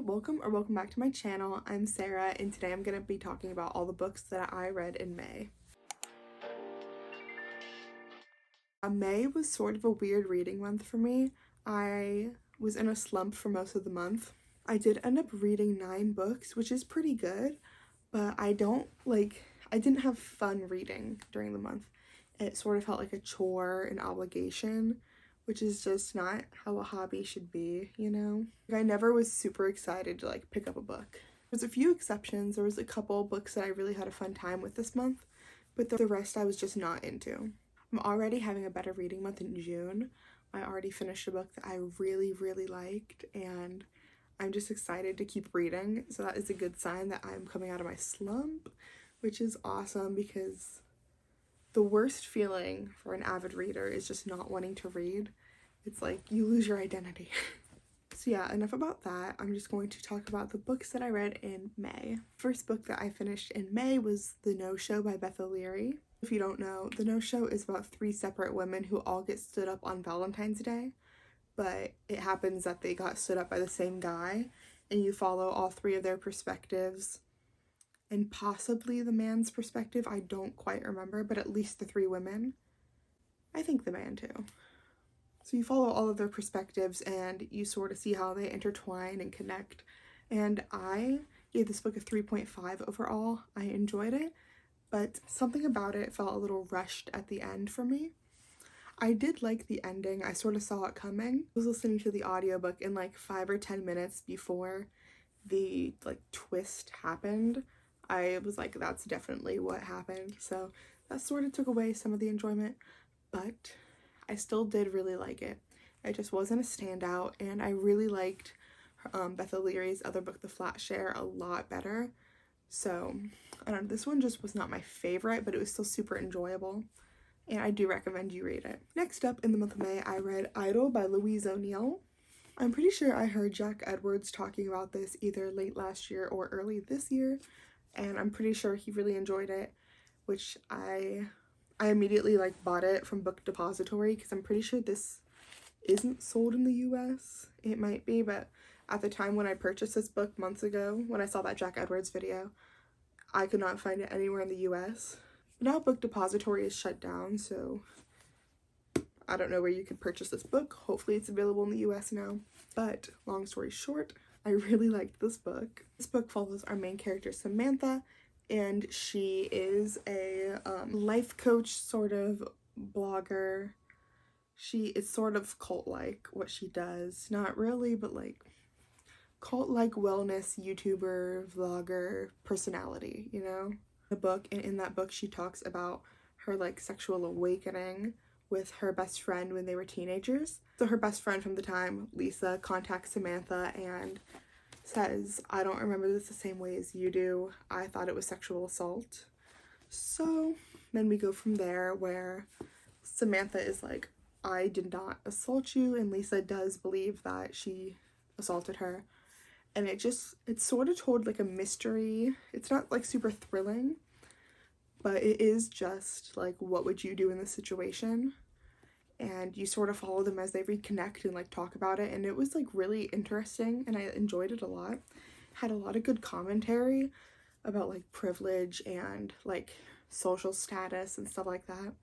welcome back to my channel. I'm Sarah, and today I'm going to be talking about all the books that I read in May. May was sort of a weird reading month for me. I was in a slump for most of the month. I did end up reading 9 books, which is pretty good, but I didn't have fun reading during the month. It sort of felt like a chore, an obligation, which is just not how a hobby should be, you know? I never was super excited to pick up a book. There's a few exceptions. There was a couple books that I really had a fun time with this month, but the rest I was just not into. I'm already having a better reading month in June. I already finished a book that I really liked, and I'm just excited to keep reading. So that is a good sign that I'm coming out of my slump, which is awesome because the worst feeling for an avid reader is just not wanting to read. It's like you lose your identity. So yeah, enough about that. I'm just going to talk about the books that I read in May. First book that I finished in May was The No-Show by Beth O'Leary. If you don't know, The No-Show is about 3 separate women who all get stood up on Valentine's Day, but it happens that they got stood up by the same guy, and you follow all 3 of their perspectives, and possibly the man's perspective. I don't quite remember, but at least the 3 women. I think the man too. So you follow all of their perspectives and you sort of see how they intertwine and connect. And I gave this book a 3.5 overall. I enjoyed it, but something about it felt a little rushed at the end for me. I did like the ending. I sort of saw it coming. I was listening to the audiobook in 5 or 10 minutes before the twist happened. I was like, that's definitely what happened. So that sort of took away some of the enjoyment, but I still did really like it. It just wasn't a standout, and I really liked Beth O'Leary's other book, The Flat Share, a lot better. So, I don't know, this one just was not my favorite, but it was still super enjoyable, and I do recommend you read it. Next up, in the month of May, I read Idol by Louise O'Neill. I'm pretty sure I heard Jack Edwards talking about this either late last year or early this year, and I'm pretty sure he really enjoyed it, which I immediately bought it from Book Depository because I'm pretty sure this isn't sold in the US. It might be, but at the time when I purchased this book months ago, when I saw that Jack Edwards video, I could not find it anywhere in the US. Now Book Depository is shut down, so I don't know where you could purchase this book. Hopefully it's available in the US now. But long story short, I really liked this book. This book follows our main character, Samantha, and she is a life coach sort of blogger. She is sort of cult-like what she does. Not really, but cult-like wellness YouTuber, vlogger personality, you know? The book, and in that book she talks about her sexual awakening with her best friend when they were teenagers. So her best friend from the time, Lisa, contacts Samantha and says, I don't remember this the same way as you do. I thought it was sexual assault. So then we go from there where Samantha is like, I did not assault you, and Lisa does believe that she assaulted her. And it's sort of told like a mystery. It's not super thrilling, but it is just what would you do in this situation? And you sort of follow them as they reconnect and talk about it, and it was really interesting, and I enjoyed it a lot. Had a lot of good commentary about privilege and social status and stuff like that,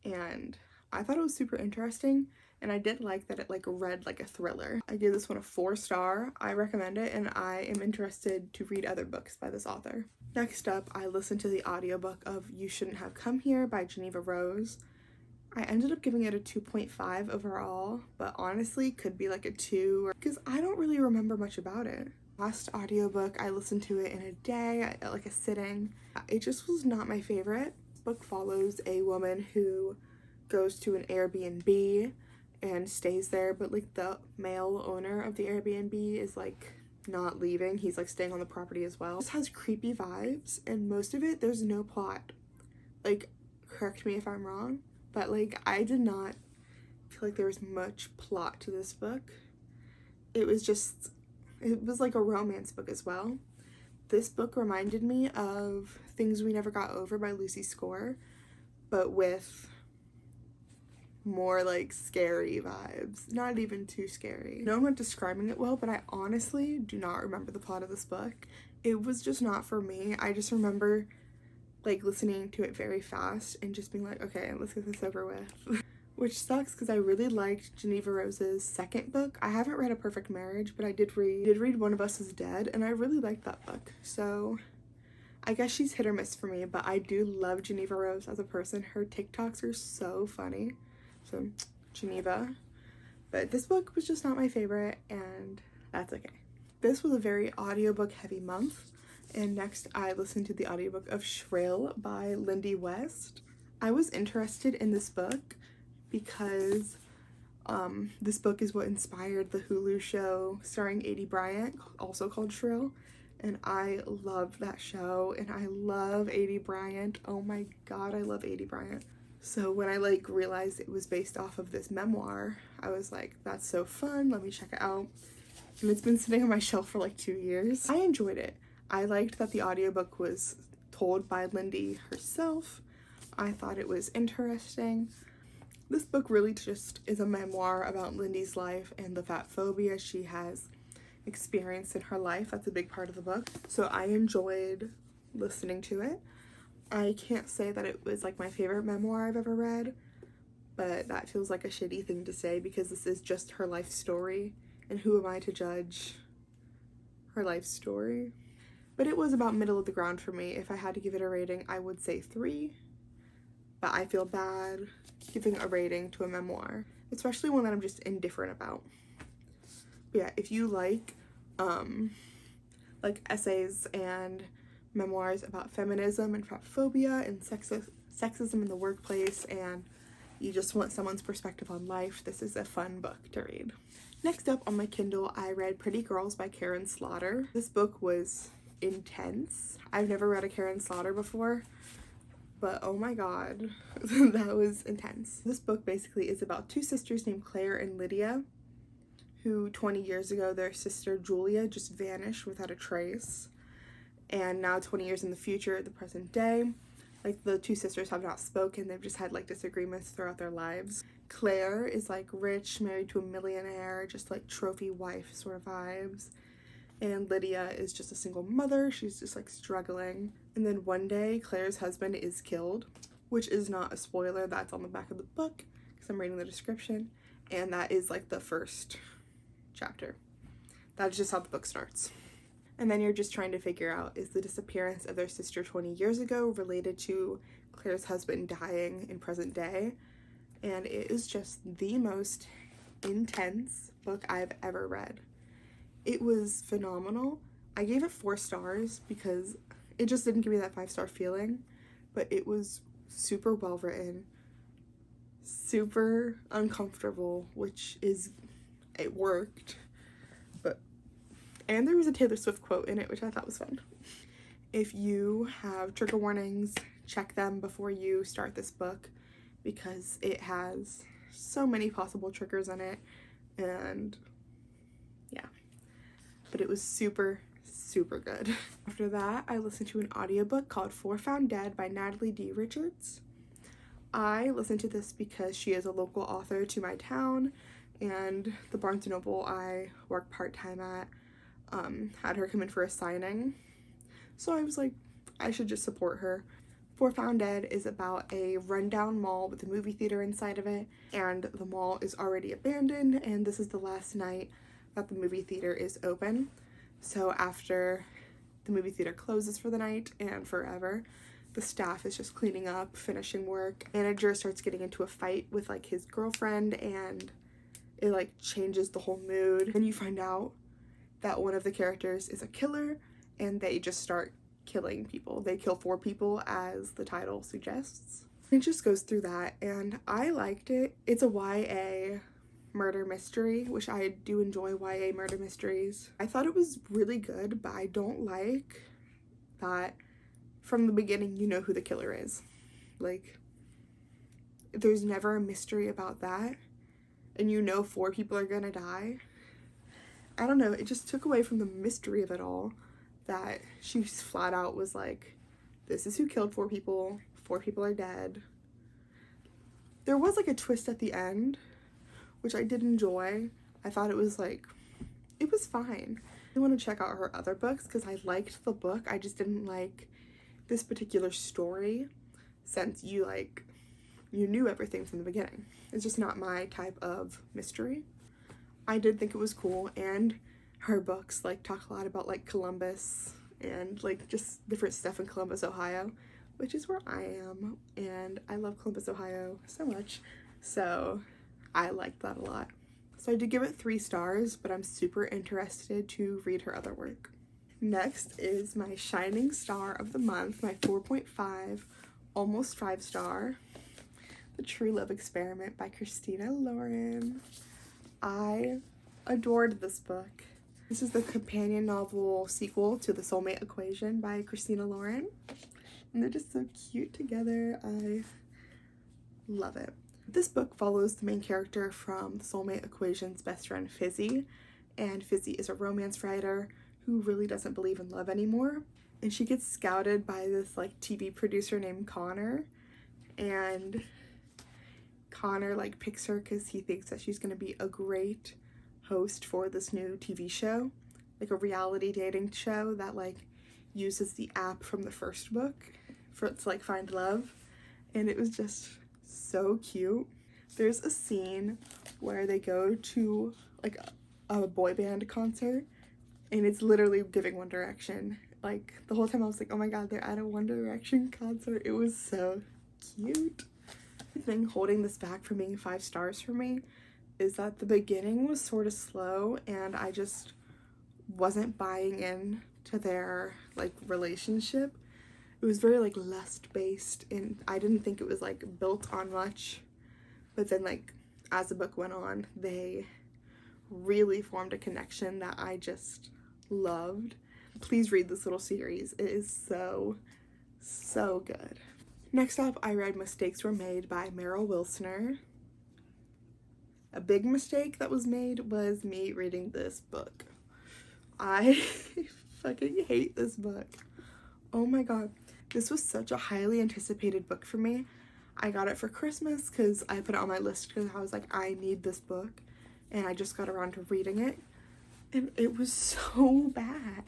and I thought it was super interesting, and I did like that it read like a thriller. I gave this one a 4-star. I recommend it, and I am interested to read other books by this author. Next up, I listened to the audiobook of You Shouldn't Have Come Here by Geneva Rose. I ended up giving it a 2.5 overall, but honestly could be a 2 because I don't really remember much about it. Last audiobook, I listened to it in a day, at a sitting. It just was not my favorite. This book follows a woman who goes to an Airbnb and stays there, but the male owner of the Airbnb is not leaving. He's staying on the property as well. This has creepy vibes, and most of it, there's no plot. Correct me if I'm wrong, but I did not feel there was much plot to this book. It was a romance book as well. This book reminded me of Things We Never Got Over by Lucy Score, but with more like scary vibes. Not even too scary. No, I'm not describing it well, but I honestly do not remember the plot of this book. It was just not for me. I just remember like listening to it very fast and just being like, okay, let's get this over with. Which sucks because I really liked Geneva Rose's second book. I haven't read A Perfect Marriage, but I did read One of Us is Dead, and I really liked that book. So I guess she's hit or miss for me, but I do love Geneva Rose as a person. Her TikToks are so funny. So Geneva. But this book was just not my favorite, and that's okay. This was a very audiobook heavy month, and next I listened to the audiobook of Shrill by Lindy West. I was interested in this book because this book is what inspired the Hulu show starring Adie Bryant, also called Shrill, and I love that show, and I love Adie Bryant. Oh my god, I love Adie Bryant. So when I like realized it was based off of this memoir, I was like, that's so fun, let me check it out. And it's been sitting on my shelf for like 2 years. I enjoyed it. I liked that the audiobook was told by Lindy herself. I thought it was interesting. This book really just is a memoir about Lindy's life and the fat phobia she has experienced in her life. That's a big part of the book. So I enjoyed listening to it. I can't say that it was like my favorite memoir I've ever read, but that feels like a shitty thing to say because this is just her life story, and who am I to judge her life story? But it was about middle of the ground for me. If I had to give it a rating, I would say 3, but I feel bad giving a rating to a memoir, especially one that I'm just indifferent about. But yeah, if you like essays and memoirs about feminism and fat phobia and sexism in the workplace, and you just want someone's perspective on life, this is a fun book to read. Next up on my Kindle, I read Pretty Girls by Karen Slaughter. This book was intense. I've never read a Karen Slaughter before, but oh my god, that was intense. This book basically is about 2 sisters named Claire and Lydia, who 20 years ago their sister Julia just vanished without a trace. And now 20 years in the future, the present day, like the 2 sisters have not spoken. They've just had like disagreements throughout their lives. Claire is like rich, married to a millionaire, just like trophy wife sort of vibes. And Lydia is just a single mother. She's just like struggling. And then one day Claire's husband is killed, which is not a spoiler. That's on the back of the book because I'm reading the description. And that is like the first chapter. That's just how the book starts. And then you're just trying to figure out, is the disappearance of their sister 20 years ago related to Claire's husband dying in present day? And it is just the most intense book I've ever read. It was phenomenal. I gave it 4 stars because it just didn't give me that 5-star feeling, but it was super well written, super uncomfortable, it worked. And there was a Taylor Swift quote in it, which I thought was fun. If you have trigger warnings, check them before you start this book because it has so many possible triggers in it, and yeah. But it was super, super good. After that, I listened to an audiobook called For Found Dead by Natalie D. Richards. I listened to this because she is a local author to my town, and the Barnes & Noble I work part-time at had her come in for a signing. So I was like, I should just support her. For Found Dead is about a rundown mall with a movie theater inside of it, and the mall is already abandoned, and this is the last night that the movie theater is open. So after the movie theater closes for the night and forever, the staff is just cleaning up, finishing work. Manager starts getting into a fight with like his girlfriend, and it like changes the whole mood. And you find out that one of the characters is a killer, and they just start killing people. They kill 4 people, as the title suggests. It just goes through that, and I liked it. It's a YA murder mystery, which I do enjoy YA murder mysteries. I thought it was really good, but I don't like that from the beginning you know who the killer is. Like, there's never a mystery about that, and you know 4 people are gonna die. I don't know, it just took away from the mystery of it all, that she flat out was like, this is who killed 4 people, 4 people are dead. There was like a twist at the end, which I did enjoy. I thought it was like, it was fine. I want to check out her other books because I liked the book. I just didn't like this particular story since you knew everything from the beginning. It's just not my type of mystery. I did think it was cool, and her books like talk a lot about like Columbus and like just different stuff in Columbus, Ohio, which is where I am, and I love Columbus, Ohio so much, so I liked that a lot. So I did give it 3 stars, but I'm super interested to read her other work. Next is my shining star of the month, my 4.5, almost 5 star, The True Love Experiment by Christina Lauren. I adored this book. This is the companion novel sequel to The Soulmate Equation by Christina Lauren. And they're just so cute together. I love it. This book follows the main character from The Soulmate Equation's best friend, Fizzy. And Fizzy is a romance writer who really doesn't believe in love anymore. And she gets scouted by this like TV producer named Connor. And Connor like picks her because he thinks that she's going to be a great host for this new TV show, like a reality dating show that like uses the app from the first book for it to like find love. And it was just so cute. There's a scene where they go to like a boy band concert, and it's literally giving One Direction. Like the whole time I was like, oh my god, they're at a One Direction concert. It was so cute. The thing holding this back from being 5 stars for me is that the beginning was sort of slow, and I just wasn't buying in to their like relationship. It was very like lust based, and I didn't think it was like built on much. But then like as the book went on, they really formed a connection that I just loved. Please read this little series. It is so good. Next up, I read Mistakes Were Made by Meryl Wilsner. A big mistake that was made was me reading this book. I fucking hate this book. Oh my god. This was such a highly anticipated book for me. I got it for Christmas because I put it on my list because I was like, I need this book. And I just got around to reading it. And it was so bad.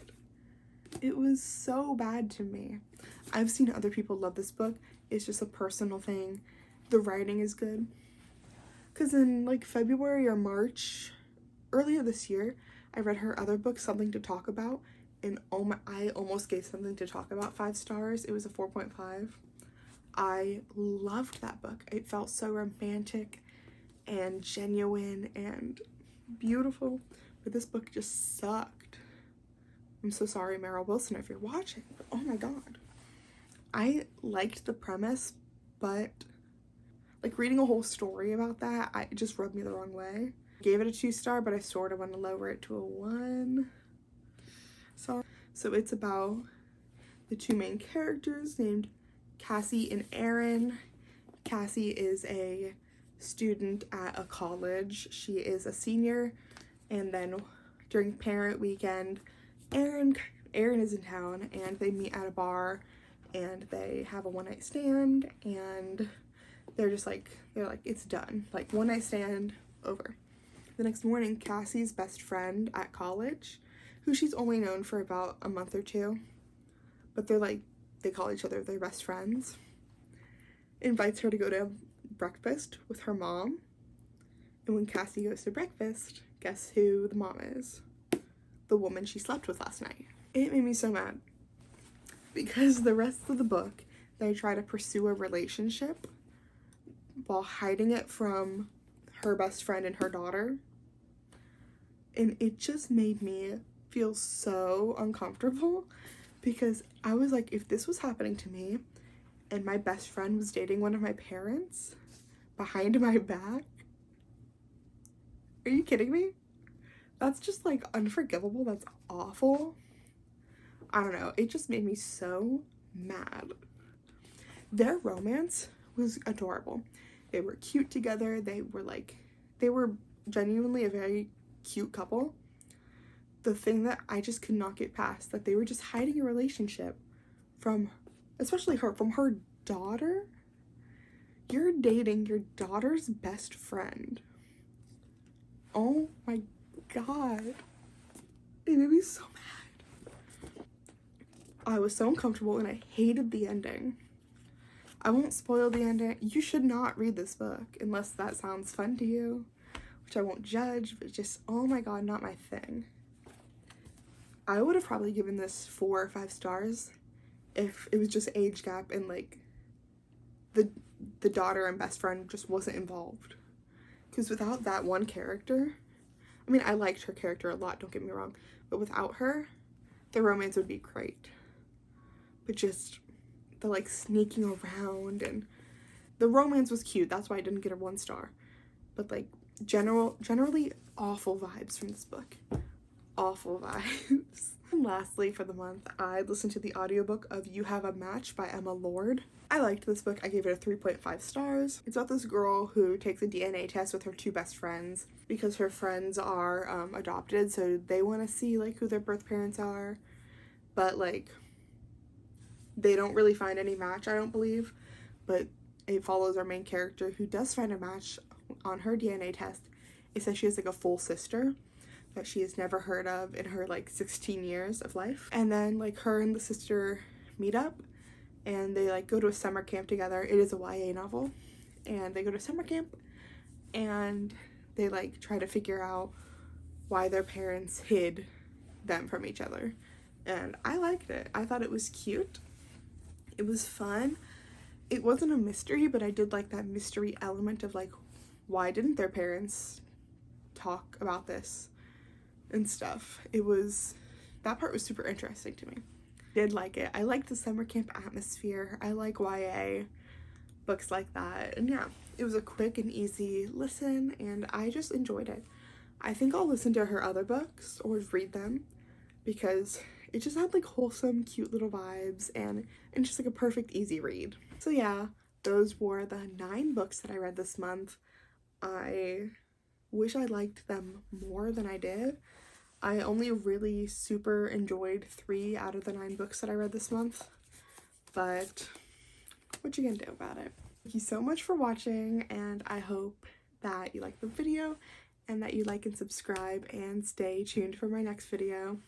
It was so bad to me. I've seen other people love this book. It's just a personal thing. The writing is good. Because in like February or March, earlier this year, I read her other book, Something to Talk About. And oh my, I almost gave Something to Talk About 5 stars. It was a 4.5. I loved that book. It felt so romantic and genuine and beautiful. But this book just sucked. I'm so sorry, Meryl Wilson, if you're watching. But oh my god. I liked the premise, but like reading a whole story about that, it just rubbed me the wrong way. I gave it a 2 star, but I sort of want to lower it to a 1. So it's about the 2 main characters named Cassie and Aaron. Cassie is a student at a college. She is a senior, and then during parent weekend, Aaron is in town, and they meet at a bar, and they have a one-night stand, and they're like, it's done. Like, one-night stand, over. The next morning, Cassie's best friend at college, who she's only known for about a month or 2, but they call each other their best friends, invites her to go to breakfast with her mom. And when Cassie goes to breakfast, guess who the mom is? The woman she slept with last night. It made me so mad because the rest of the book, they try to pursue a relationship while hiding it from her best friend and her daughter. And it just made me feel so uncomfortable because I was like, if this was happening to me and my best friend was dating one of my parents behind my back, are you kidding me? That's just like unforgivable. That's awful. I don't know. It just made me so mad. Their romance was adorable. They were cute together. They were genuinely a very cute couple. The thing that I just could not get past, that they were just hiding a relationship from, especially from her daughter. You're dating your daughter's best friend. Oh my god. It made me so mad. I was so uncomfortable and I hated the ending. I won't spoil the ending. You should not read this book unless that sounds fun to you, which I won't judge, but just, oh my god, not my thing. I would have probably given this 4 or 5 stars if it was just age gap and like the daughter and best friend just wasn't involved. Because without that one character, I mean, I liked her character a lot, don't get me wrong, but without her, the romance would be great. But just the like sneaking around, and the romance was cute, that's why I didn't get a 1 star. But like generally awful vibes from this book. Awful vibes. And lastly, for the month, I listened to the audiobook of You Have a Match by Emma Lord. I liked this book. I gave it a 3.5 stars. It's about this girl who takes a DNA test with her 2 best friends because her friends are adopted, so they want to see like who their birth parents are, but like they don't really find any match, I don't believe. But it follows our main character who does find a match on her DNA test. It says she has like a full sister that she has never heard of in her like 16 years of life. And then like her and the sister meet up and they like go to a summer camp together. It is a YA novel. And they go to summer camp and they like try to figure out why their parents hid them from each other. And I liked it. I thought it was cute. It was fun. It wasn't a mystery, but I did like that mystery element of like, why didn't their parents talk about this and stuff. That part was super interesting to me. Did like it. I like the summer camp atmosphere. I like YA books like that. And yeah, it was a quick and easy listen and I just enjoyed it. I think I'll listen to her other books or read them because it just had like wholesome, cute little vibes and just like a perfect easy read. So yeah, those were the 9 books that I read this month. I wish I liked them more than I did. I only really super enjoyed 3 out of the 9 books that I read this month, but what you gonna do about it? Thank you so much for watching, and I hope that you liked the video and that you like and subscribe and stay tuned for my next video.